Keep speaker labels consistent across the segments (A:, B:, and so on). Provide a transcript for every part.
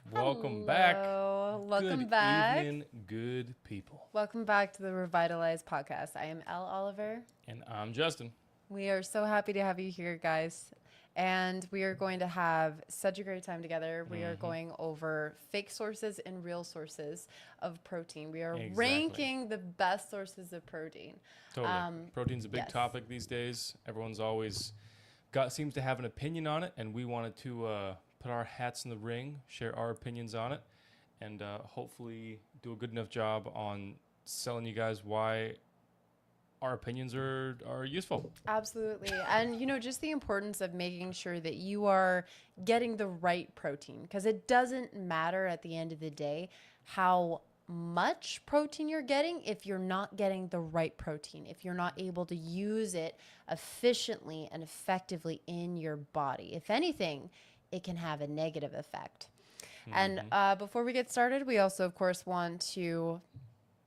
A: Welcome back.
B: Welcome
A: Good
B: back.
A: evening, good people.
B: Welcome back to the ReVitalized podcast. I am Elle Oliver.
A: And I'm Justin.
B: We are so happy to have you here, guys. And we are going to have such a great time together. We are going over fake sources and real sources of protein. We are
A: Exactly.
B: ranking the best sources of protein.
A: Totally. Protein's a big
B: yes.
A: topic these days. Everyone's always seems to have an opinion on it, and we wanted to put our hats in the ring, share our opinions on it, and hopefully do a good enough job on selling you guys why our opinions are useful.
B: Absolutely. And, just the importance of making sure that you are getting the right protein, because it doesn't matter at the end of the day how much protein you're getting if you're not getting the right protein, if you're not able to use it efficiently and effectively in your body. If anything, it can have a negative effect. And before we get started, we also, of course, want to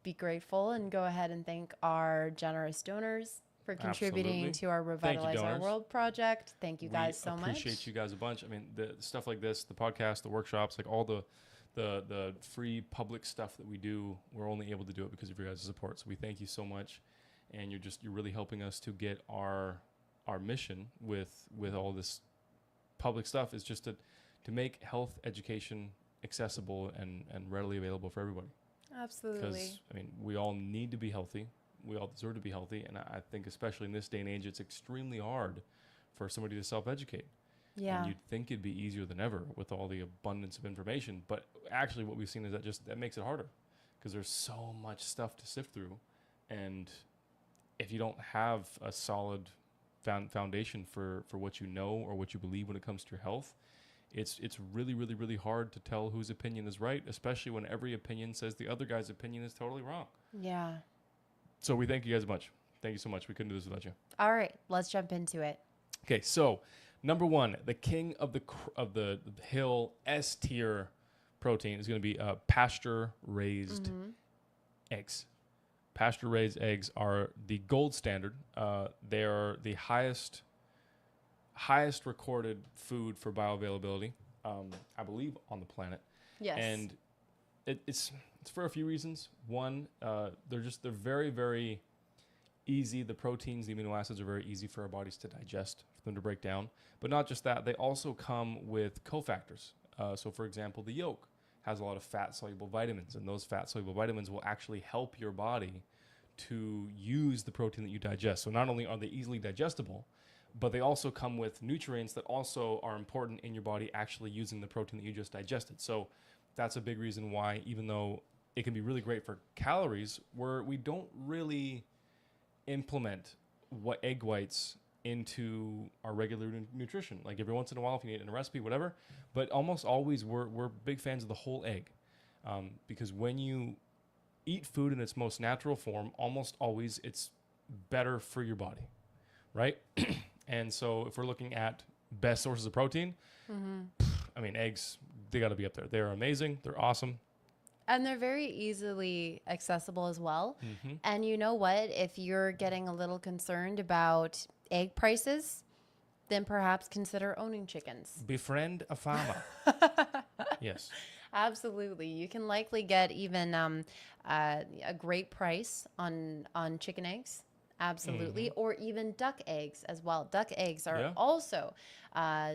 B: be grateful and go ahead and thank our generous donors for contributing
A: Absolutely.
B: to our
A: Thank you,
B: Revitalize Our
A: donors.
B: World project. Thank you guys so much.
A: Appreciate you guys a bunch. I mean, the stuff like this, the podcast, the workshops, like all the free public stuff that we do, we're only able to do it because of your guys' support. So we thank you so much, and you're really helping us to get our mission with all this public stuff is just to make health education accessible and readily available for everybody.
B: Absolutely.
A: Because, I mean, we all need to be healthy. We all deserve to be healthy. And I think especially in this day and age, it's extremely hard for somebody to self-educate.
B: Yeah.
A: And you'd think it'd be easier than ever with all the abundance of information. But actually what we've seen is that makes it harder because there's so much stuff to sift through. And if you don't have a solid foundation for what you know or what you believe when it comes to your health, it's really, really, really hard to tell whose opinion is right, especially when every opinion says the other guy's opinion is totally wrong.
B: Yeah.
A: So we thank you guys a bunch. Thank you so much. We couldn't do this without you.
B: All right, let's jump into it.
A: Okay, so number one, the king of the hill S tier protein is going to be pasture raised eggs. Pasture raised eggs are the gold standard. They are the highest recorded food for bioavailability, I believe, on the planet.
B: Yes.
A: And it's for a few reasons. One, they're very, very easy. The proteins, the amino acids are very easy for our bodies to digest, for them to break down. But not just that, they also come with cofactors. So, for example, the yolk has a lot of fat-soluble vitamins, and those fat-soluble vitamins will actually help your body to use the protein that you digest. So not only are they easily digestible, but they also come with nutrients that also are important in your body actually using the protein that you just digested. So that's a big reason why, even though it can be really great for calories, we don't really implement egg whites into our regular nutrition. Like every once in a while, if you need it in a recipe, whatever. But almost always, we're big fans of the whole egg, because when you eat food in its most natural form, almost always it's better for your body, right? And so if we're looking at best sources of protein, I mean, eggs, they got to be up there. They're amazing. They're awesome.
B: And they're very easily accessible as well. And you know what? If you're getting a little concerned about egg prices, then perhaps consider owning chickens.
A: Befriend a farmer. Yes.
B: Absolutely. You can likely get even a great price on chicken eggs. Absolutely. Or even duck eggs as well. Duck eggs are also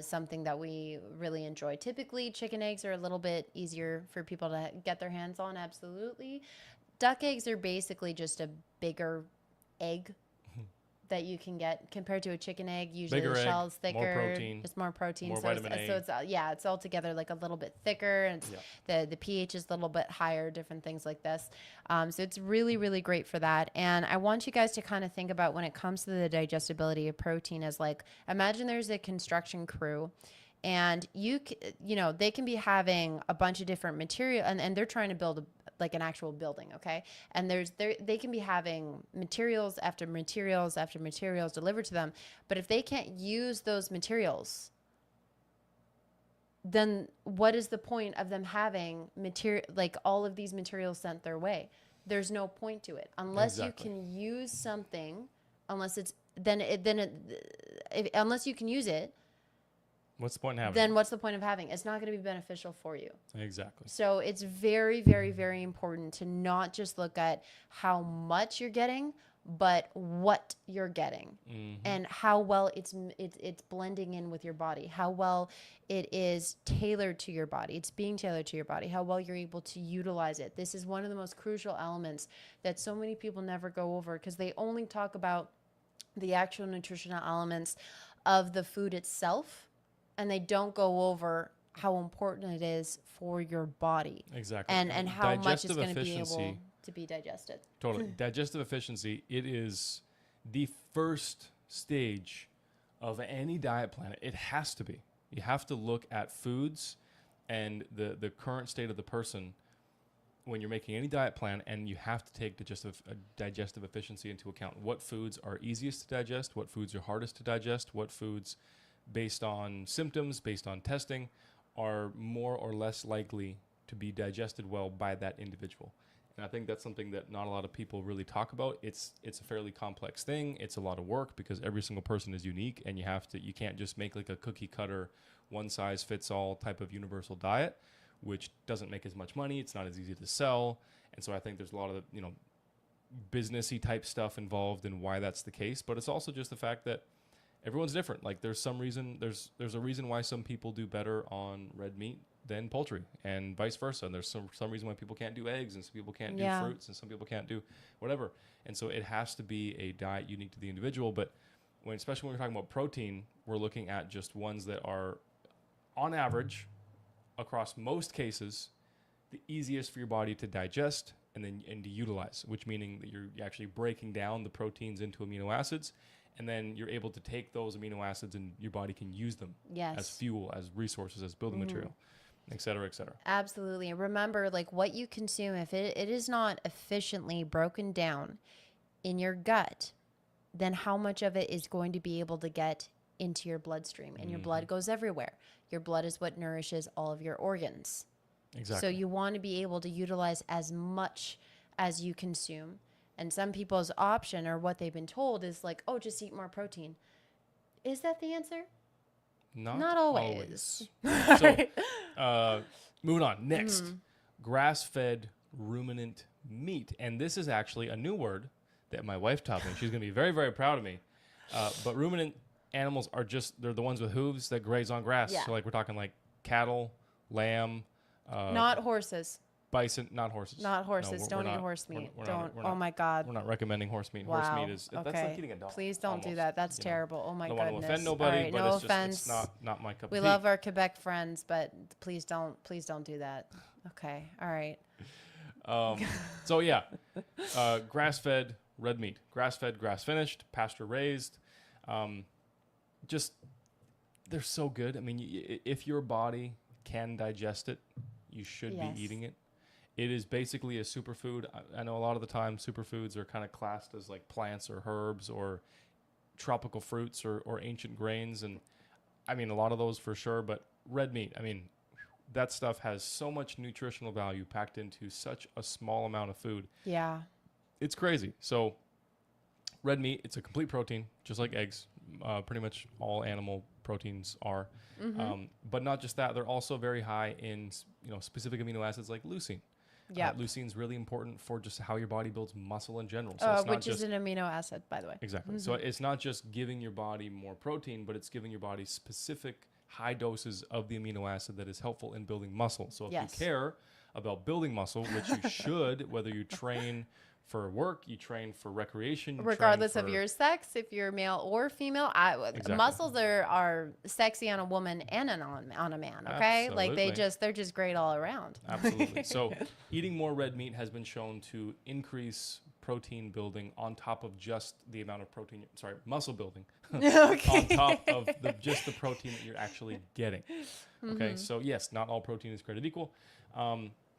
B: something that we really enjoy. Typically, chicken eggs are a little bit easier for people to get their hands on. Absolutely. Duck eggs are basically just a bigger egg that you can get compared to a chicken egg. Usually
A: Bigger
B: the
A: egg,
B: shell's thicker.
A: more protein,
B: it's more protein.
A: more
B: So
A: vitamin A.
B: it's altogether like a little bit thicker, and the pH is a little bit higher, different things like this. So it's really, really great for that. And I want you guys to kind of think about when it comes to the digestibility of protein as like, imagine there's a construction crew, and they can be having a bunch of different material, and they're trying to build like an actual building, okay? And they can be having materials after materials after materials delivered to them, but if they can't use those materials, then what is the point of them having like all of these materials sent their way? There's no point to it unless you can use something. Unless you can use it,
A: What's the point in having
B: then
A: it?
B: what's the point of having it? It's not going to be beneficial for you.
A: Exactly.
B: So it's very, very, very important to not just look at how much you're getting, but what you're getting, and how well it's blending in with your body, how well it is tailored to your body. It's being tailored to your body, how well you're able to utilize it. This is one of the most crucial elements that so many people never go over, because they only talk about the actual nutritional elements of the food itself, and they don't go over how important it is for your body.
A: Exactly.
B: And how much it's
A: Digestive
B: going to be
A: efficiency.
B: able to be digested.
A: Totally. Digestive efficiency, it is the first stage of any diet plan. It has to be. You have to look at foods and the current state of the person when you're making any diet plan, and you have to take digestive efficiency into account. What foods are easiest to digest? What foods are hardest to digest? What foods, based on symptoms, based on testing, are more or less likely to be digested well by that individual. And I think that's something that not a lot of people really talk about. It's a fairly complex thing. It's a lot of work because every single person is unique, and you can't just make like a cookie cutter, one size fits all type of universal diet, which doesn't make as much money. It's not as easy to sell. And so I think there's a lot of, businessy type stuff involved in why that's the case. But it's also just the fact that everyone's different. Like there's a reason why some people do better on red meat than poultry, and vice versa. And there's some reason why people can't do eggs, and some people can't do fruits, and some people can't do whatever. And so it has to be a diet unique to the individual. But especially when we're talking about protein, we're looking at just ones that are, on average, across most cases, the easiest for your body to digest and to utilize, which meaning that you're actually breaking down the proteins into amino acids, and then you're able to take those amino acids and your body can use them as fuel, as resources, as building material, et cetera, et cetera.
B: Absolutely. And remember, like what you consume, if it is not efficiently broken down in your gut, then how much of it is going to be able to get into your bloodstream? And your blood goes everywhere. Your blood is what nourishes all of your organs.
A: Exactly.
B: So you want to be able to utilize as much as you consume. And some people's option, or what they've been told, is like, oh, just eat more protein. Is that the answer?
A: Not
B: always.
A: So, moving on. Next, grass-fed ruminant meat. And this is actually a new word that my wife taught me. She's going to be very, very proud of me. But ruminant animals they're the ones with hooves that graze on grass.
B: Yeah.
A: So like we're talking like cattle, lamb.
B: Not horses.
A: Bison, not horses.
B: Not horses.
A: No,
B: don't eat horse meat. Don't.
A: We're not,
B: oh my God.
A: We're not recommending horse meat.
B: Wow.
A: Horse meat is that's like eating a dog.
B: Please don't do
A: almost,
B: that. That's terrible. Oh my
A: don't
B: goodness.
A: want to offend nobody,
B: All right,
A: but
B: no
A: it's
B: offense.
A: just not my cup of tea.
B: We love our Quebec friends, but please don't do that. Okay. All right.
A: So yeah, grass-fed red meat, grass-fed, grass-finished, pasture-raised. Just they're so good. I mean, if your body can digest it, you should be eating it. It is basically a superfood. I know a lot of the time superfoods are kind of classed as like plants or herbs or tropical fruits or ancient grains. And I mean, a lot of those for sure, but red meat, I mean, that stuff has so much nutritional value packed into such a small amount of food.
B: Yeah.
A: It's crazy. So red meat, it's a complete protein, just like eggs. Pretty much all animal proteins are. But not just that, they're also very high in specific amino acids like leucine.
B: Yeah.
A: Leucine is really important for just how your body builds muscle in general. So it's not
B: which is an amino acid, by the way.
A: Exactly. So it's not just giving your body more protein, but it's giving your body specific high doses of the amino acid that is helpful in building muscle. So if you care about building muscle, which you should, whether you train for work, you train for recreation,
B: regardless of your sex, if you're male or female, muscles are sexy on a woman and on a man. Okay,
A: Absolutely.
B: like they're just great all around.
A: Absolutely. So eating more red meat has been shown to increase protein building on top of just the amount of protein. Sorry, muscle building on top of just the protein that you're actually getting. Okay, so yes, not all protein is created equal.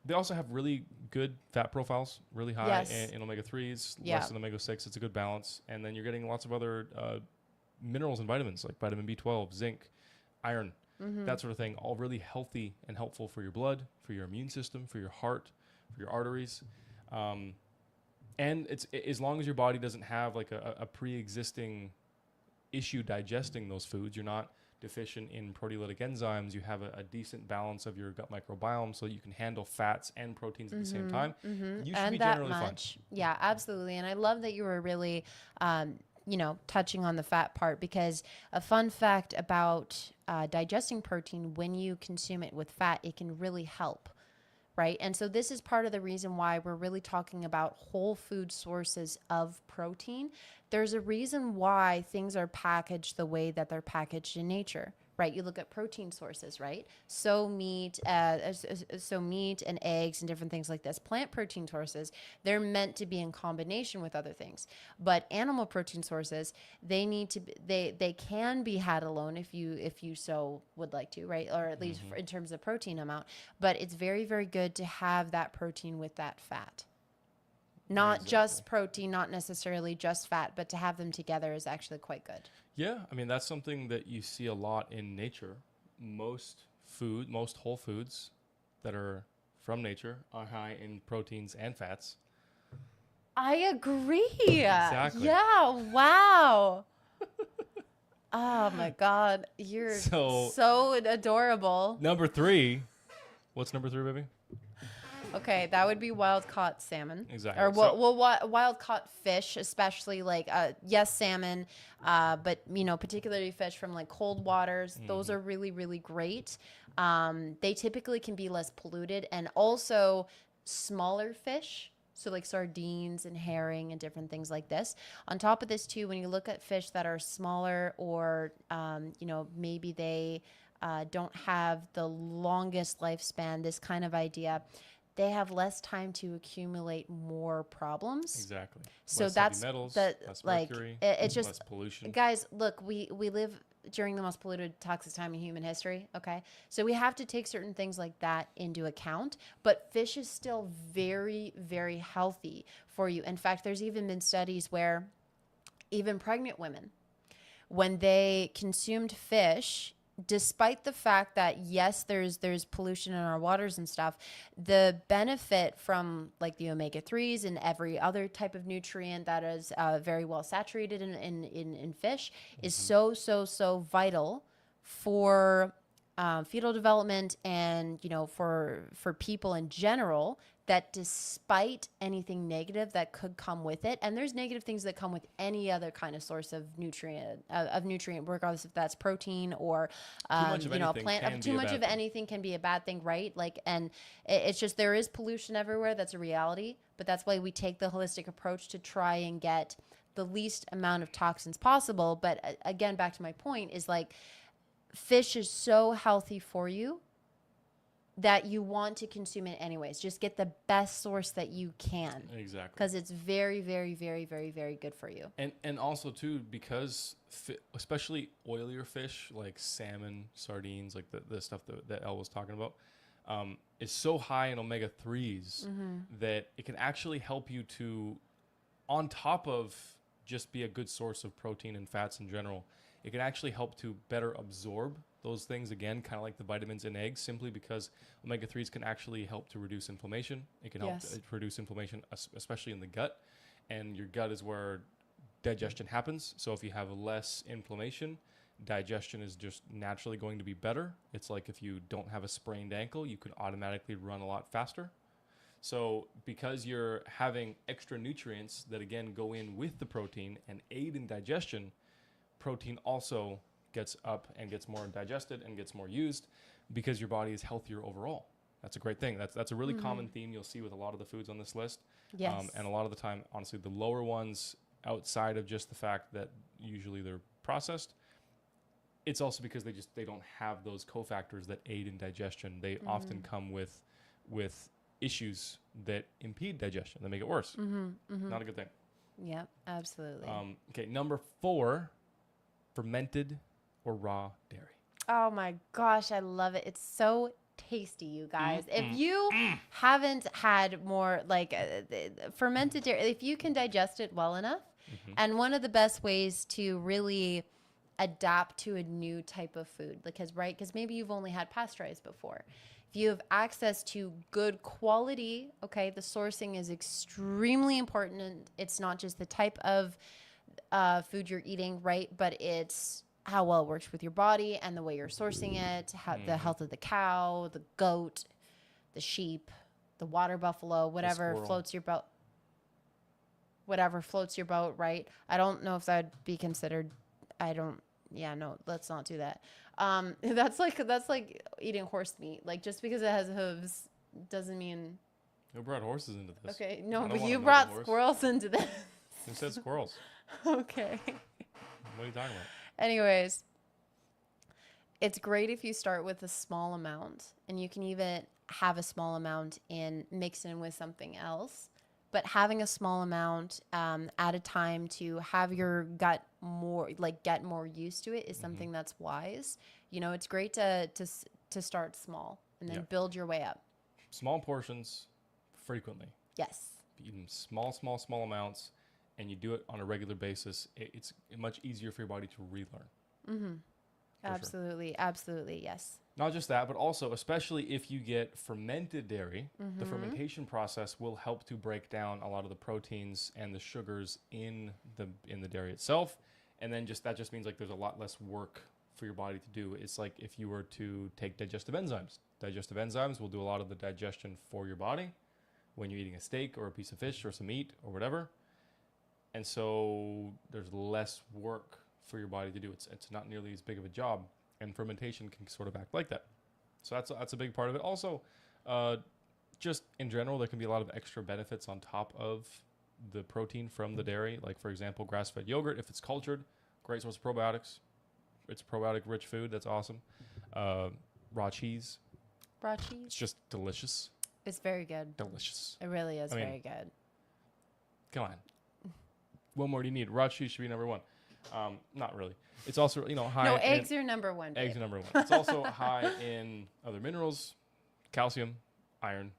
A: They also have really good fat profiles, really high in omega-3s, less in omega-6. It's a good balance. And then you're getting lots of other minerals and vitamins like vitamin B12, zinc, iron, that sort of thing, all really healthy and helpful for your blood, for your immune system, for your heart, for your arteries. And it's as long as your body doesn't have like a pre-existing issue digesting those foods, you're not deficient in proteolytic enzymes, you have a decent balance of your gut microbiome so you can handle fats and proteins at the same time, you should be
B: And that
A: generally fine.
B: much. Yeah, absolutely. And I love that you were really, touching on the fat part, because a fun fact about digesting protein, when you consume it with fat, it can really help. Right. And so this is part of the reason why we're really talking about whole food sources of protein. There's a reason why things are packaged the way that they're packaged in nature. Right. You look at protein sources, right? So meat and eggs and different things like this. Plant protein sources, they're meant to be in combination with other things. But animal protein sources, they need to be, they can be had alone if you so would like to, right? Or at least in terms of protein amount. But it's very, very good to have that protein with that fat. Not just protein, not necessarily just fat, but to have them together is actually quite good.
A: Yeah, I mean, that's something that you see a lot in nature. Most whole foods that are from nature are high in proteins and fats.
B: I agree.
A: Exactly.
B: Yeah, wow. Oh my God. You're so adorable.
A: Number 3. What's number 3, baby?
B: Okay, that would be wild caught salmon.
A: Exactly.
B: Or wild caught fish, especially like yes, salmon, but particularly fish from like cold waters. Those are really, really great. They typically can be less polluted, and also smaller fish. So like sardines and herring and different things like this. On top of this too, when you look at fish that are smaller, or maybe they don't have the longest lifespan, this kind of idea, they have less time to accumulate more problems.
A: Exactly.
B: So
A: less
B: that's
A: heavy metals,
B: that
A: less
B: like
A: mercury,
B: it's just
A: less pollution.
B: Guys, look, we live during the most polluted, toxic time in human history. Okay, so we have to take certain things like that into account. But fish is still very, very healthy for you. In fact, there's even been studies where even pregnant women, when they consumed fish, despite the fact that yes, there's pollution in our waters and stuff, the benefit from like the omega-3s and every other type of nutrient that is very well saturated in fish is so vital for fetal development, and for people in general, that despite anything negative that could come with it, and there's negative things that come with any other kind of source of nutrient, regardless if that's protein or plant. Too much of anything can be a bad thing, right? Like, and it's just, there is pollution everywhere. That's a reality, but that's why we take the holistic approach to try and get the least amount of toxins possible. But again, back to my point is like, fish is so healthy for you that you want to consume it anyways. Just get the best source that you can.
A: Exactly.
B: Because it's very, very, very, very, very good for you.
A: And also too, because especially oilier fish like salmon, sardines, like the stuff that Elle was talking about, is so high in omega-3s that it can actually help you to, on top of just be a good source of protein and fats in general, it can actually help to better absorb those things, again, kind of like the vitamins in eggs, simply because omega-3s can actually help to reduce inflammation. It can help to reduce inflammation, especially in the gut. And your gut is where digestion happens. So if you have less inflammation, digestion is just naturally going to be better. It's like if you don't have a sprained ankle, you can automatically run a lot faster. So because you're having extra nutrients that, again, go in with the protein and aid in digestion, protein also gets up and gets more digested and gets more used because your body is healthier overall. That's a great thing. That's a really common theme you'll see with a lot of the foods on this list.
B: Yes.
A: And a lot of the time, honestly, the lower ones, outside of just the fact that usually they're processed, it's also because they don't have those cofactors that aid in digestion. They often come with issues that impede digestion, that make it worse. Not a good thing.
B: Yep, absolutely.
A: Okay, number 4, fermented or raw dairy.
B: Oh my gosh, I love it. It's so tasty, you guys. If you haven't had more like fermented dairy, if you can digest it well enough, and one of the best ways to really adapt to a new type of food, because maybe you've only had pasteurized before. If you have access to good quality, okay, the sourcing is extremely important. And it's not just the type of food you're eating, right? But it's how well it works with your body and the way you're sourcing it, how the health of the cow, the goat, the sheep, the water buffalo, whatever
A: squirrel.
B: floats your boat. Whatever floats your boat, right? I don't know if that'd be considered. Yeah, no, let's not do that. That's like eating horse meat. Like, just because it has hooves doesn't mean.
A: Who brought horses into this?
B: Okay,
A: I
B: no,
A: don't
B: but
A: wanna
B: you
A: know
B: brought
A: the horse.
B: squirrels into this.
A: Who said squirrels?
B: Okay.
A: What are you talking about?
B: Anyways, it's great if you start with a small amount, and you can even have a small amount in mix in with something else. But having a small amount at a time to have your gut more, like, get more used to it is something that's wise. You know, it's great to start small and then build your way up.
A: Small portions, frequently.
B: Yes.
A: If you eat in small amounts, and you do it on a regular basis, it's much easier for your body to relearn.
B: Mm-hmm.
A: Sure.
B: Absolutely. Absolutely. Yes.
A: Not just that, but also, especially if you get fermented dairy, the fermentation process will help to break down a lot of the proteins and the sugars in the dairy itself. And then that just means like there's a lot less work for your body to do. It's like if you were to take digestive enzymes. Digestive enzymes will do a lot of the digestion for your body when you're eating a steak or a piece of fish or some meat or whatever. And so there's less work for your body to do. It's not nearly as big of a job. And fermentation can sort of act like that. So that's a big part of it. Also, just in general, there can be a lot of extra benefits on top of the protein from the dairy. Like, for example, grass-fed yogurt, if it's cultured, great source of probiotics. It's probiotic-rich food. That's awesome. Raw cheese.
B: Raw cheese.
A: It's just delicious.
B: It's very good.
A: Delicious.
B: It really is
A: I mean,
B: very good.
A: Come on. What more do you need? Raw cheese should be number one. Not really. It's also, high.
B: No, eggs are number one.
A: Eggs
B: Babe.
A: are number one. It's also high in other minerals, calcium, iron,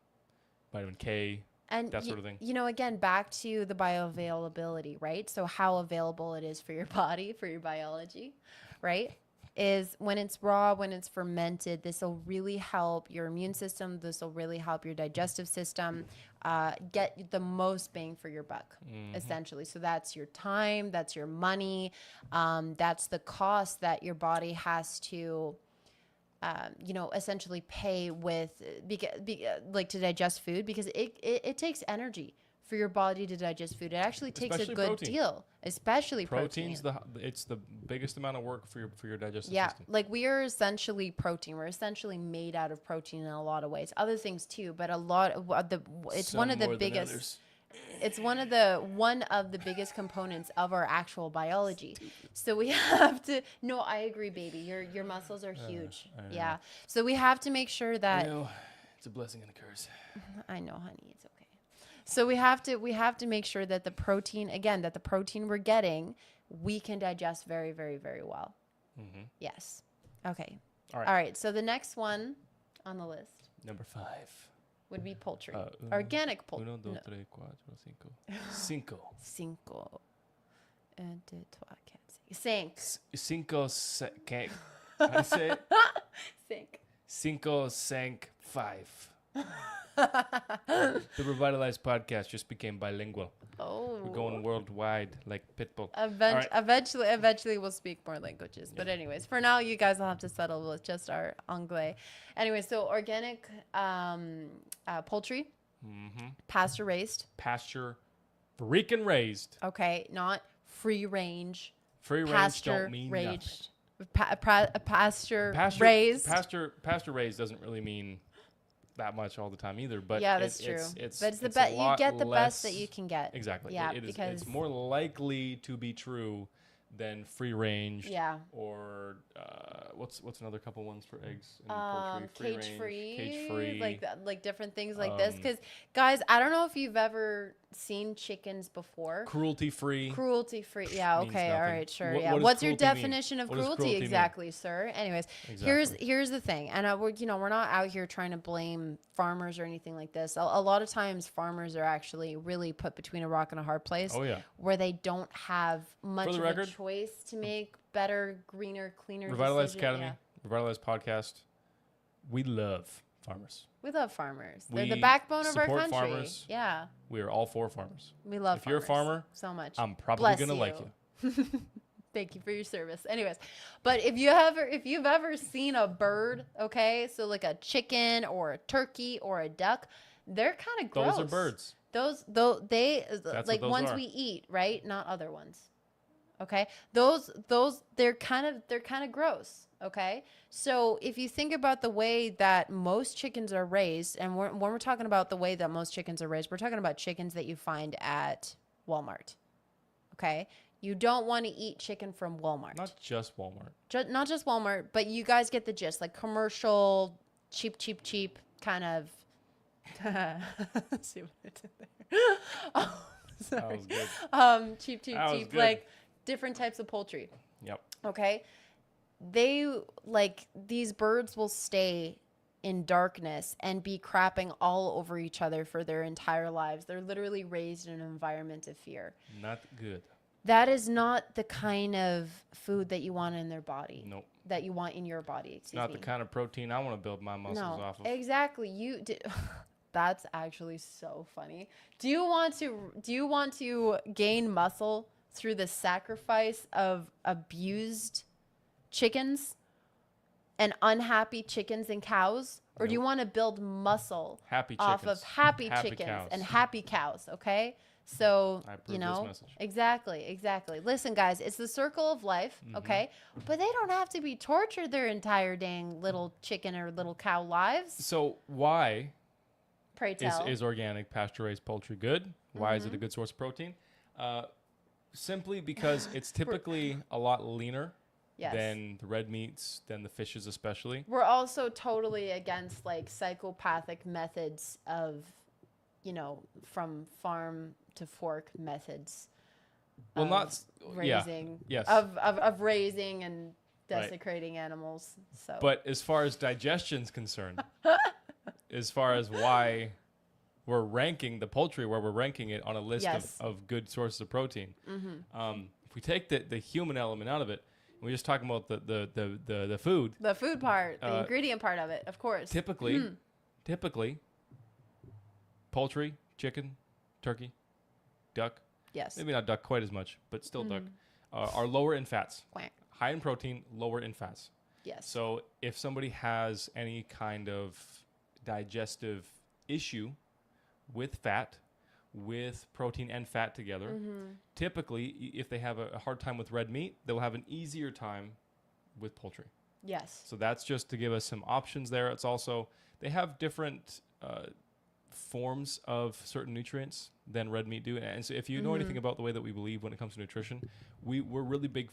A: vitamin K,
B: And
A: that sort of thing.
B: Again, back to the bioavailability, right? So how available it is for your body, for your biology, right? Is when it's raw, when it's fermented, this will really help your immune system. This will really help your digestive system get the most bang for your buck, essentially. So that's your time, that's your money, that's the cost that your body has to, essentially pay with, like, to digest food, because it takes energy for your body to digest food. It actually takes
A: Especially
B: a good
A: protein.
B: deal, especially protein.
A: Protein's it's the biggest amount of work for your digestive
B: Yeah,
A: system.
B: like, we are essentially protein. We're essentially made out of protein in a lot of ways. Other things too, but a lot of it's
A: Some
B: one of the
A: more than
B: biggest.
A: others.
B: It's one of the biggest components of our actual biology. So we have to. No, I agree, baby. Your muscles are huge.
A: I know.
B: Yeah. So we have to make sure that.
A: It's a blessing and a curse.
B: I know, honey. It's okay. So we have to make sure that the protein we're getting, we can digest very, very, very well.
A: Mm-hmm.
B: Yes. Okay.
A: All right.
B: All right. So the next one on the list
A: Number 5.
B: would be poultry.
A: Uno,
B: Organic poultry.
A: 1, 2, 3, 4, 5. Cinco.
B: Cinco. Un, deux, trois, quatre, cinq.
A: Cinco. How do you say it?
B: Cinq.
A: Cinco, cinq, 5. The ReVitalized podcast just became bilingual.
B: Oh.
A: We're going worldwide like Pitbull.
B: Right. Eventually we'll speak more languages. But anyways, for now, you guys will have to settle with just our anglais. Anyway, so organic poultry, pasture raised.
A: Pasture freaking raised.
B: Okay, not free range.
A: Free range
B: Pasture
A: don't mean
B: raised.
A: nothing.
B: Pasture raised.
A: Pasture raised doesn't really mean that much all the time either. But
B: yeah, that's true.
A: It's
B: but it's the
A: best.
B: best. You get the best that you can get.
A: Exactly.
B: Yeah,
A: it's more likely to be true than free range.
B: Yeah.
A: Or what's another couple ones for eggs and poultry?
B: Cage free,
A: free,
B: like different things like this. Because guys, I don't know if you've ever seen chickens before.
A: Cruelty free.
B: Cruelty free. Yeah.
A: Means
B: Okay. All
A: nothing.
B: right. Sure.
A: What
B: Yeah.
A: does
B: What's your
A: cruelty mean?
B: definition of
A: What does
B: cruelty
A: cruelty mean?
B: exactly, sir? Anyways,
A: Exactly.
B: here's the thing, and we're not out here trying to blame farmers or anything like this. A lot of times, farmers are actually really put between a rock and a hard place.
A: Oh yeah.
B: Where they don't have much of
A: record,
B: a choice to make better, greener, cleaner
A: ReVitalized
B: decisions.
A: Academy,
B: Yeah.
A: ReVitalized podcast. We love farmers.
B: We love farmers. They're
A: We
B: the backbone of our
A: support
B: country.
A: farmers.
B: Yeah.
A: We are all for farmers.
B: We love
A: If you're a
B: farmers
A: farmer,
B: so much.
A: I'm probably
B: Bless
A: gonna like you.
B: Thank you for your service. Anyways, but if you've ever seen a bird, okay, so like a chicken or a turkey or a duck, they're kind of gross.
A: Those are birds.
B: Those
A: That's
B: like
A: what those
B: ones
A: are.
B: we eat, right? Not other ones. Okay? Those they're kind of gross, okay? So if you think about the way that most chickens are raised, and when we're talking about the way that most chickens are raised, we're talking about chickens that you find at Walmart. Okay? You don't want to eat chicken from Walmart.
A: Not just Walmart.
B: Not just Walmart, but you guys get the gist. Like commercial, cheap kind of. See what I did there? Oh, sorry.
A: That was good.
B: Cheap,
A: That was good.
B: like different types of poultry.
A: Yep.
B: Okay. These birds will stay in darkness and be crapping all over each other for their entire lives. They're literally raised in an environment of fear.
A: Not good.
B: That is not the kind of food that you want in their body.
A: Nope.
B: That you want in your body.
A: It's not the kind of protein I want to build my muscles off of.
B: Exactly. That's actually so funny. Do you want to gain muscle through the sacrifice of abused chickens and unhappy chickens and cows? Or do you want to build muscle off of happy chickens
A: cows.
B: and happy cows? Okay. So,
A: I approve this message.
B: Exactly. Listen, guys, it's the circle of life, okay? But they don't have to be tortured their entire dang little chicken or little cow lives.
A: So why
B: Pray tell.
A: is organic pasture-raised poultry good? Why is it a good source of protein? Simply because it's typically a lot leaner than the red meats, than the fishes especially.
B: We're also totally against like psychopathic methods of, from farm to fork methods.
A: Well, not
B: raising.
A: Yes.
B: Of raising and desecrating animals. So.
A: But as far as digestion's concerned, as far as why we're ranking the poultry where we're ranking it on a list of good sources of protein, if we take the human element out of it, and we're just talking about the food.
B: The food part, the ingredient part of it, of course.
A: Typically, poultry, chicken, turkey, duck.
B: Yes.
A: Maybe not duck quite as much, but still duck. Are lower in fats.
B: Quack.
A: High in protein, lower in fats.
B: Yes.
A: So if somebody has any kind of digestive issue with fat, with protein and fat together, typically if they have a hard time with red meat, they'll have an easier time with poultry.
B: Yes.
A: So that's just to give us some options there. It's also, they have different forms of certain nutrients than red meat do. And so if you know anything about the way that we believe when it comes to nutrition, we're really big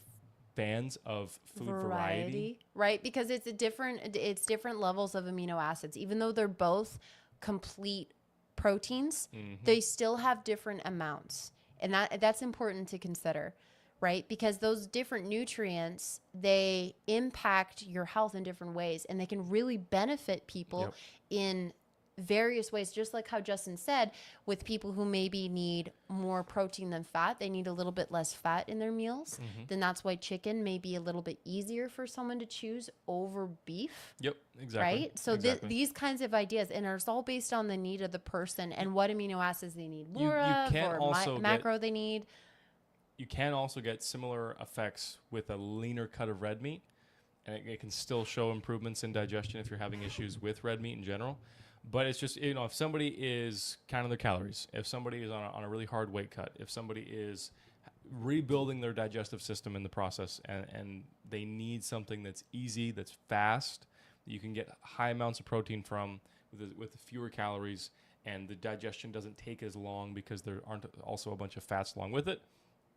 A: fans of food variety.
B: Right? Because it's different levels of amino acids. Even though they're both complete proteins, they still have different amounts. And that's important to consider, right? Because those different nutrients, they impact your health in different ways, and they can really benefit people in various ways. Just like how Justin said, with people who maybe need more protein than fat, they need a little bit less fat in their meals. Then that's why chicken may be a little bit easier for someone to choose over beef.
A: Yep, exactly.
B: Right? So these kinds of ideas, and it's all based on the need of the person and what amino acids they need more of, or macro they need.
A: You can also get similar effects with a leaner cut of red meat, and it can still show improvements in digestion if you're having issues with red meat in general. But it's just, if somebody is counting their calories, if somebody is on a really hard weight cut, if somebody is rebuilding their digestive system in the process, and they need something that's easy, that's fast, that you can get high amounts of protein from with fewer calories, and the digestion doesn't take as long because there aren't also a bunch of fats along with it,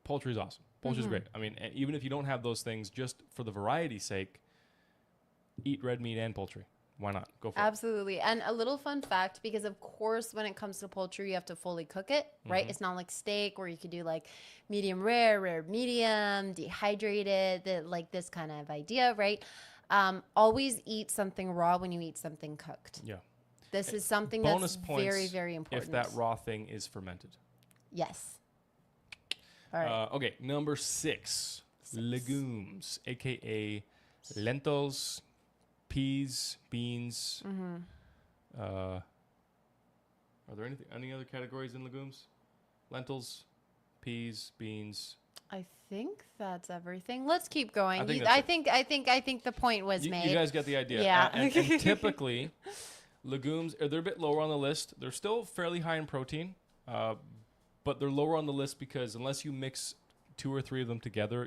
A: poultry is awesome. Poultry is great. I mean, even if you don't have those things, just for the variety's sake, eat red meat and poultry. Why not? Go for it.
B: Absolutely. And a little fun fact, because of course, when it comes to poultry, you have to fully cook it, right? It's not like steak where you could do like medium rare medium, dehydrated, like this kind of idea, right? Always eat something raw when you eat something cooked.
A: Yeah.
B: This is something
A: Bonus
B: that's
A: points
B: very, very important.
A: if that raw thing is fermented.
B: Yes. All right.
A: Okay, number 6. Legumes, a.k.a. lentils, peas, beans. Are there any other categories in legumes? Lentils, peas, beans.
B: I think that's everything. Let's keep going.
A: I think
B: You-
A: that's
B: I
A: it.
B: think I think I think the point was made.
A: You guys get the idea.
B: Yeah.
A: And typically, legumes, they're a bit lower on the list. They're still fairly high in protein, but they're lower on the list because unless you mix 2 or 3 of them together,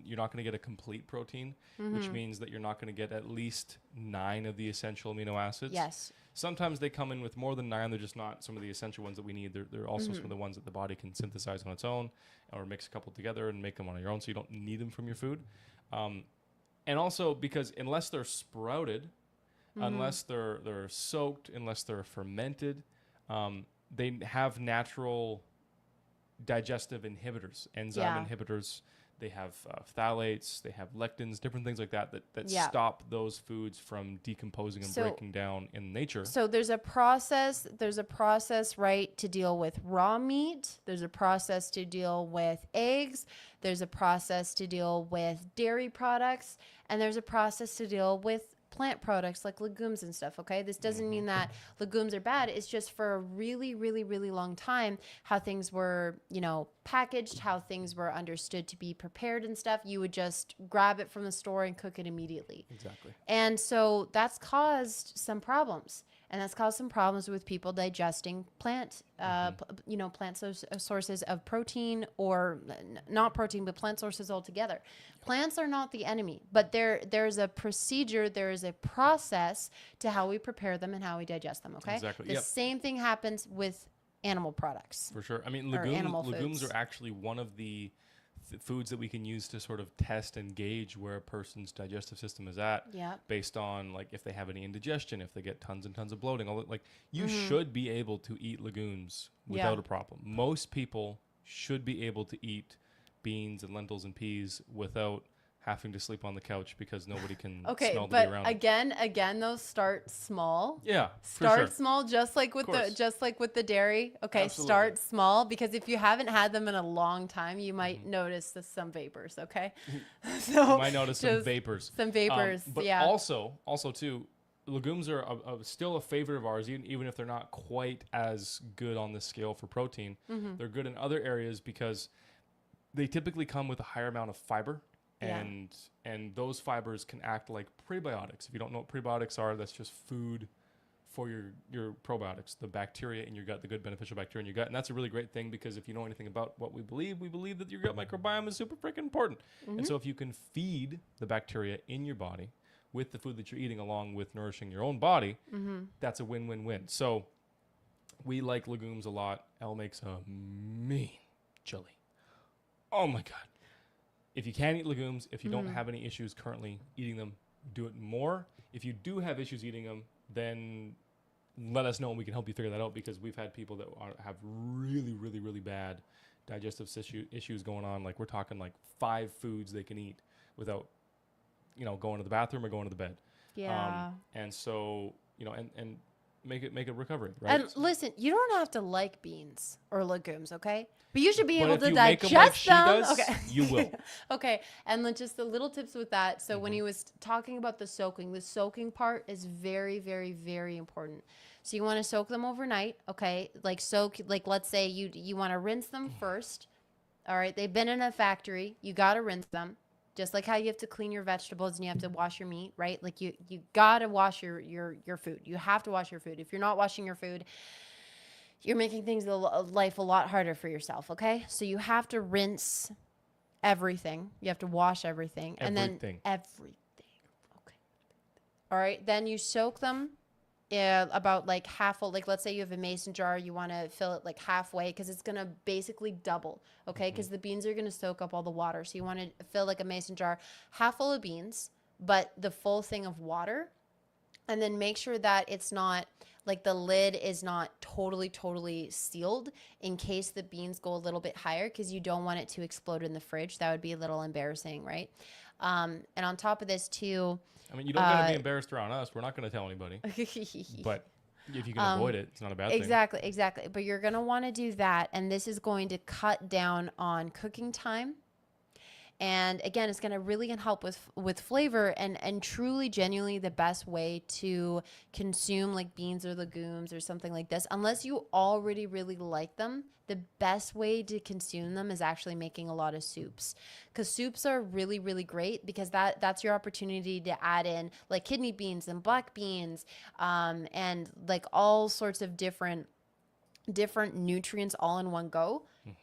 A: you're not going to get a complete protein, which means that you're not going to get at least 9 of the essential amino acids.
B: Yes.
A: Sometimes they come in with more than 9. They're just not some of the essential ones that we need. They're also some of the ones that the body can synthesize on its own, or mix a couple together and make them on your own, so you don't need them from your food. And also because unless they're sprouted, unless they're soaked, unless they're fermented, they have natural digestive inhibitors, enzyme inhibitors. They have phthalates, they have lectins, different things like that stop those foods from decomposing and breaking down in nature.
B: So there's a process, right, to deal with raw meat. There's a process to deal with eggs. There's a process to deal with dairy products. And there's a process to deal with plant products like legumes and stuff, okay? This doesn't mean that legumes are bad. It's just for a really, really, really long time, how things were, packaged, how things were understood to be prepared and stuff. You would just grab it from the store and cook it immediately.
A: Exactly.
B: And so that's caused some problems. And that's caused some problems with people digesting plant sources of protein, or not protein, but plant sources altogether. Plants are not the enemy, but there's a procedure, there is a process to how we prepare them and how we digest them, okay?
A: Exactly.
B: The same thing happens with animal products.
A: For sure. I mean,
B: animal
A: legumes
B: foods.
A: are actually one of the foods that we can use to sort of test and gauge where a person's digestive system is at, based on like if they have any indigestion, if they get tons and tons of bloating. All that, like you should be able to eat legumes without a problem. Most people should be able to eat beans and lentils and peas without having to sleep on the couch because nobody can smell to be around.
B: Again, those start small.
A: Yeah,
B: start small, just like with the dairy. Okay,
A: Absolutely.
B: Start small, because if you haven't had them in a long time, you might notice some vapors. Okay, so
A: you might notice some vapors.
B: Some vapors.
A: But also too, legumes are still a favorite of ours, even if they're not quite as good on the scale for protein. They're good in other areas because they typically come with a higher amount of fiber. And those fibers can act like prebiotics. If you don't know what prebiotics are, that's just food for your probiotics, the bacteria in your gut, the good beneficial bacteria in your gut. And that's a really great thing, because if you know anything about what we believe that your gut microbiome is super freaking important. And so if you can feed the bacteria in your body with the food that you're eating along with nourishing your own body, that's a win-win-win. So we like legumes a lot. Elle makes a mean chili. Oh my God. If you can eat legumes, if you don't have any issues currently eating them, do it more. If you do have issues eating them, then let us know and we can help you figure that out, because we've had people that have really, really, really bad digestive issues going on. Like we're talking like 5 foods they can eat without, going to the bathroom or going to the bed.
B: Yeah.
A: And so, and make it recovery, right?
B: And listen, you don't have to like beans or legumes, okay? But you should be able to
A: make them
B: digest
A: like
B: them.
A: she does,
B: Okay.
A: you will.
B: Okay. And then just the little tips with that. So when he was talking about the soaking part is very, very, very important. So you want to soak them overnight, okay? Like let's say you want to rinse them first. All right. They've been in a factory. You got to rinse them. Just like how you have to clean your vegetables and you have to wash your meat, right? Like you got to wash your food. You have to wash your food. If you're not washing your food, you're making life a lot harder for yourself, okay? So you have to rinse everything. You have to wash everything. And then everything. Okay. All right. Then you soak them about like half full. Like let's say you have a mason jar, you want to fill it like halfway, because it's going to basically double, okay? Because the beans are going to soak up all the water. So you want to fill like a mason jar half full of beans, but the full thing of water. And then make sure that it's not, like the lid is not totally sealed in case the beans go a little bit higher, because you don't want it to explode in the fridge. That would be a little embarrassing, right? And on top of this too...
A: I mean, you don't got to be embarrassed around us. We're not going to tell anybody. But if you can avoid it, it's not a bad thing.
B: Exactly. But you're going to want to do that. And this is going to cut down on cooking time. And again, it's going to really help with flavor, and truly, genuinely the best way to consume like beans or legumes or something like this, unless you already really like them. The best way to consume them is actually making a lot of soups, because soups are really, really great, because that's your opportunity to add in like kidney beans and black beans, and like all sorts of different nutrients all in one go,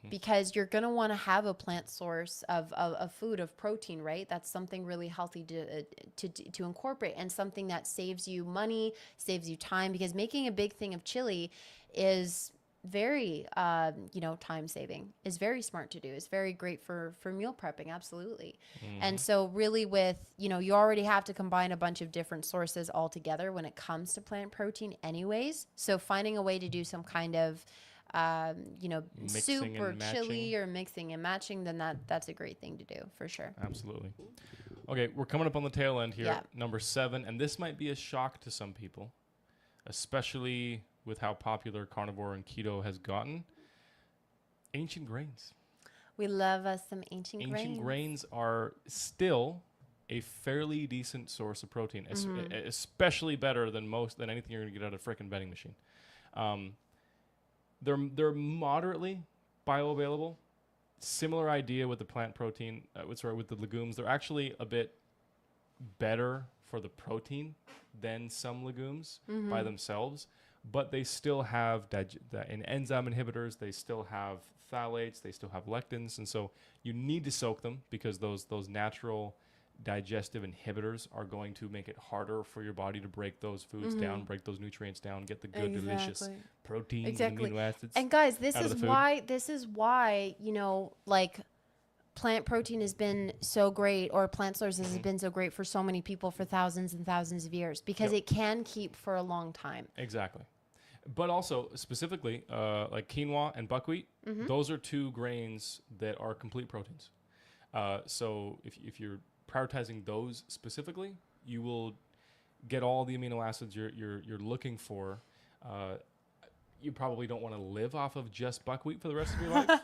B: because you're going to want to have a plant source of food, of protein, right? That's something really healthy to incorporate, and something that saves you money, saves you time, because making a big thing of chili is very time saving, is very smart to do, is very great for meal prepping, absolutely. And so really, with you already have to combine a bunch of different sources all together when it comes to plant protein anyways, so finding a way to do some kind of soup or chili, or mixing and matching, then that's a great thing to do for sure.
A: Absolutely. Okay, we're coming up on the tail end here.
B: Yeah.
A: Number 7, and this might be a shock to some people, especially with how popular carnivore and keto has gotten. Ancient grains.
B: We love us some ancient grains.
A: Ancient grains are still a fairly decent source of protein, especially better than anything you're going to get out of a frickin' vending machine. They're moderately bioavailable. Similar idea with the plant protein. With the legumes, they're actually a bit better for the protein than some legumes by themselves, but they still have enzyme inhibitors. They still have phthalates. They still have lectins, and so you need to soak them, because those natural digestive inhibitors are going to make it harder for your body to break those foods down, break those nutrients down, get the good, delicious proteins and amino acids.
B: And guys, this is why, like plant protein has been so great, or plant sources has been so great for so many people for thousands and thousands of years, because it can keep for a long time.
A: Exactly. But also specifically, like quinoa and buckwheat, those are 2 grains that are complete proteins. So if you're prioritizing those specifically, you will get all the amino acids you're looking for. You probably don't want to live off of just buckwheat for the rest of your life,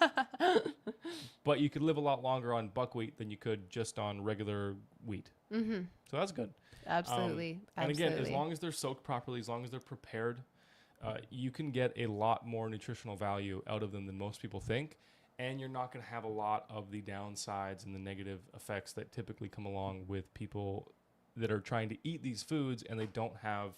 A: but you could live a lot longer on buckwheat than you could just on regular wheat. So that's good.
B: Absolutely.
A: And again, as long as they're soaked properly, as long as they're prepared, you can get a lot more nutritional value out of them than most people think. And you're not going to have a lot of the downsides and the negative effects that typically come along with people that are trying to eat these foods and they don't have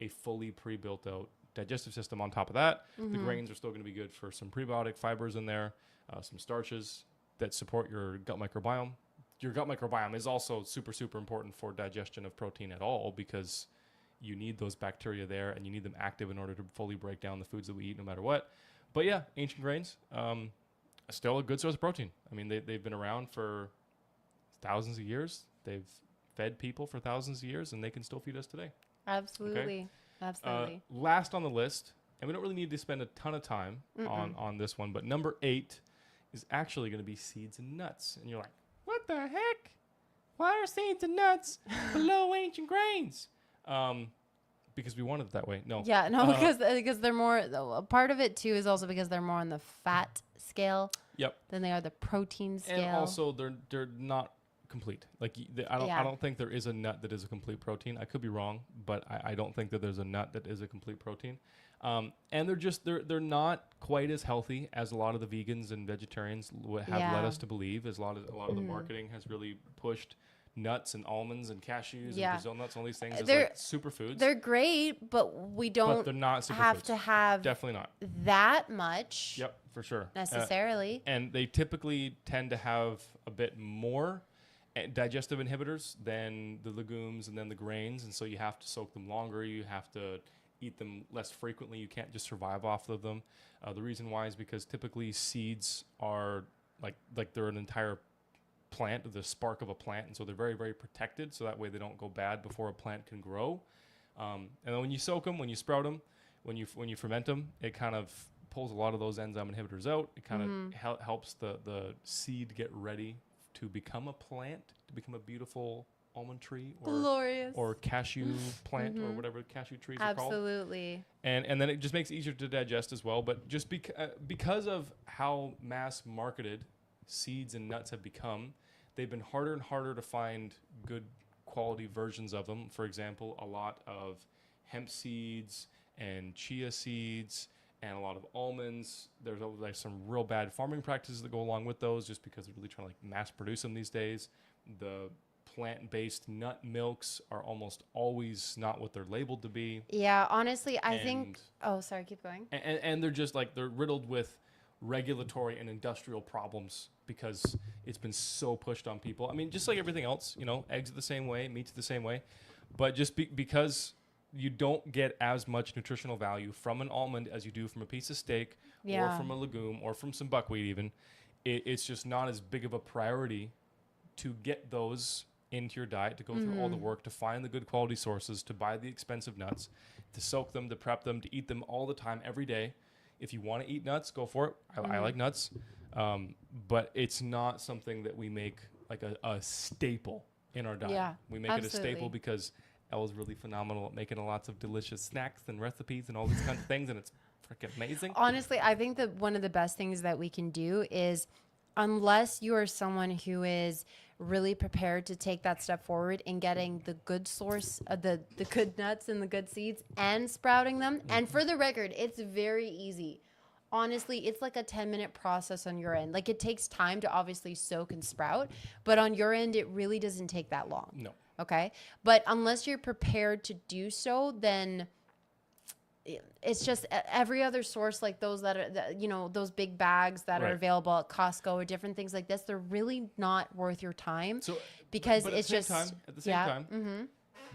A: a fully pre-built out digestive system on top of that. The grains are still going to be good for some prebiotic fibers in there, some starches that support your gut microbiome. Your gut microbiome is also super, super important for digestion of protein at all, because you need those bacteria there and you need them active in order to fully break down the foods that we eat no matter what. But yeah, ancient grains, still a good source of protein. I mean, they've been around for thousands of years. They've fed people for thousands of years, and they can still feed us today.
B: Absolutely.
A: Okay?
B: Absolutely.
A: Last on the list, and we don't really need to spend a ton of time on this one, but number 8 is actually going to be seeds and nuts. And you're like, what the heck? Why are seeds and nuts below ancient grains? Because we wanted it that way. No.
B: Yeah, no, because they're more. Part of it too is also because they're more on the fat scale.
A: Yep.
B: Than they are the protein scale.
A: And also, they're not complete. Like I don't think there is a nut that is a complete protein. I could be wrong, but I don't think that there's a nut that is a complete protein. And they're not quite as healthy as a lot of the vegans and vegetarians have led us to believe. As a lot of the marketing has really pushed nuts and almonds and cashews and Brazil nuts and all these things as like superfoods.
B: They're great, but we don't
A: they're not
B: have to have
A: definitely not
B: that much.
A: Yep, for sure.
B: Necessarily.
A: And they typically tend to have a bit more digestive inhibitors than the legumes and then the grains, and so you have to soak them longer. You have to eat them less frequently. You can't just survive off of them. The reason why is because typically seeds are like they're an entire plant, the spark of a plant, and so they're very, very protected, so that way they don't go bad before a plant can grow. And then when you soak them, when you sprout them, when you ferment them, it kind of pulls a lot of those enzyme inhibitors out. It kind of helps the seed get ready to become a plant, to become a beautiful almond tree or cashew plant or whatever cashew trees are called.
B: Absolutely.
A: And then it just makes it easier to digest as well. But just because of how mass marketed seeds and nuts have become, they've been harder and harder to find good quality versions of them. For example, a lot of hemp seeds and chia seeds and a lot of almonds. There's like some real bad farming practices that go along with those, just because they're really trying to like mass produce them these days. The plant-based nut milks are almost always not what they're labeled to be.
B: Yeah, honestly, I think. Oh, sorry, keep going.
A: And they're just like, they're riddled with regulatory and industrial problems because it's been so pushed on people. I mean, just like everything else, you know, eggs are the same way, meat's the same way, but just because you don't get as much nutritional value from an almond as you do from a piece of steak or from a legume or from some buckwheat even, it's just not as big of a priority to get those into your diet, to go through all the work, to find the good quality sources, to buy the expensive nuts, to soak them, to prep them, to eat them all the time, every day. If you want to eat nuts, go for it. I like nuts. But it's not something that we make like a staple in our diet.
B: Yeah,
A: we make it a staple because Elle's really phenomenal at making lots of delicious snacks and recipes and all these kinds of things, and it's freaking amazing.
B: Honestly, I think that one of the best things that we can do is, unless you are someone who is really prepared to take that step forward in getting the good source of the good nuts and the good seeds and sprouting them. And for the record, it's very easy. Honestly, it's like a 10-minute process on your end. Like, it takes time to obviously soak and sprout, but on your end, it really doesn't take that long.
A: No.
B: Okay. But unless you're prepared to do so, then it's just every other source, like those that are, you know, those big bags that are available at Costco or different things like this, they're really not worth your time. So, because it's just
A: at the same time,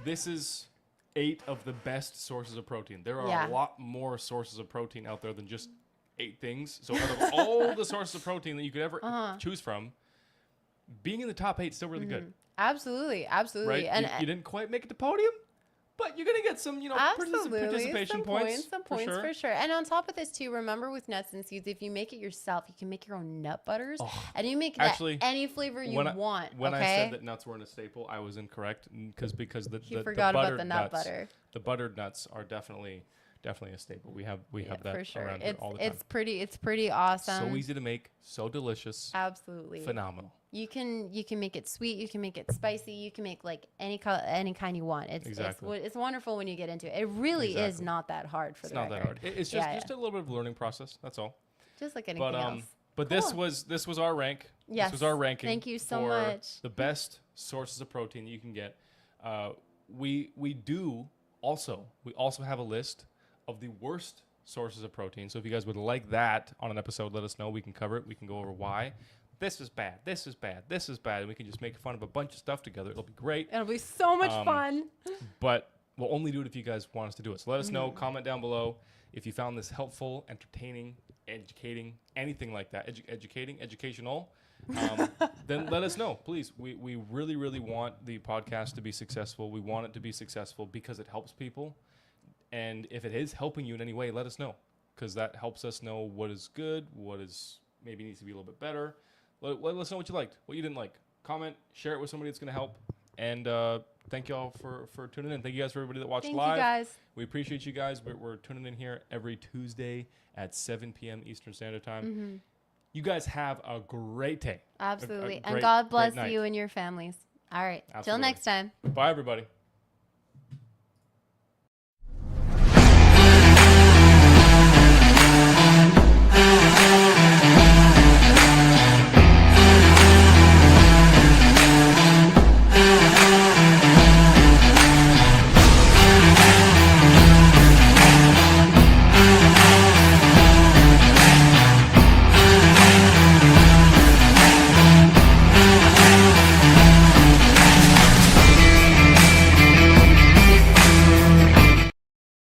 A: this is 8 of the best sources of protein. There are a lot more sources of protein out there than just 8 things. So out of all the sources of protein that you could ever choose from, being in the top 8 is still really good.
B: Absolutely.
A: Right? And you didn't quite make it to podium, but you're going to get some, you know, participation points.
B: Some points for sure. And on top of this too, remember with nuts and seeds, if you make it yourself, you can make your own nut butters. And you make that any flavor you want.
A: When I said that nuts weren't a staple, I was incorrect because
B: you forgot about the nut butter.
A: The buttered nuts are definitely a staple. We have that
B: for sure.
A: around here all the time.
B: It's pretty awesome.
A: So easy to make, so delicious.
B: Absolutely.
A: Phenomenal.
B: You can make it sweet, you can make it spicy, you can make like any kind you want. It's wonderful when you get into it. It really is not that hard for the record.
A: It's not that hard. It's just a little bit of a learning process. That's all.
B: Just like anything else.
A: But cool. this was our rank.
B: Yes.
A: This was our ranking.
B: Thank you so
A: for
B: much.
A: The best sources of protein that you can get. We also have a list of the worst sources of protein. So if you guys would like that on an episode, let us know. We can cover it. We can go over why. This is bad. This is bad. This is bad. And we can just make fun of a bunch of stuff together. It'll be great.
B: It'll be so much fun.
A: But we'll only do it if you guys want us to do it. So let us know. Comment down below if you found this helpful, entertaining, educating, anything like that. Educational. Then let us know, please. We really, really want the podcast to be successful. We want it to be successful because it helps people. And if it is helping you in any way, let us know, because that helps us know what is good, what is maybe needs to be a little bit better. Let us know what you liked, what you didn't like. Comment, share it with somebody that's going to help. And thank you all for tuning in. Thank you guys for everybody that watched live.
B: Thank you guys.
A: We appreciate you guys. We're tuning in here every Tuesday at 7 p.m. Eastern Standard Time. You guys have a great day.
B: Absolutely. And God bless you and your families. All right. Till next time.
A: Bye, everybody.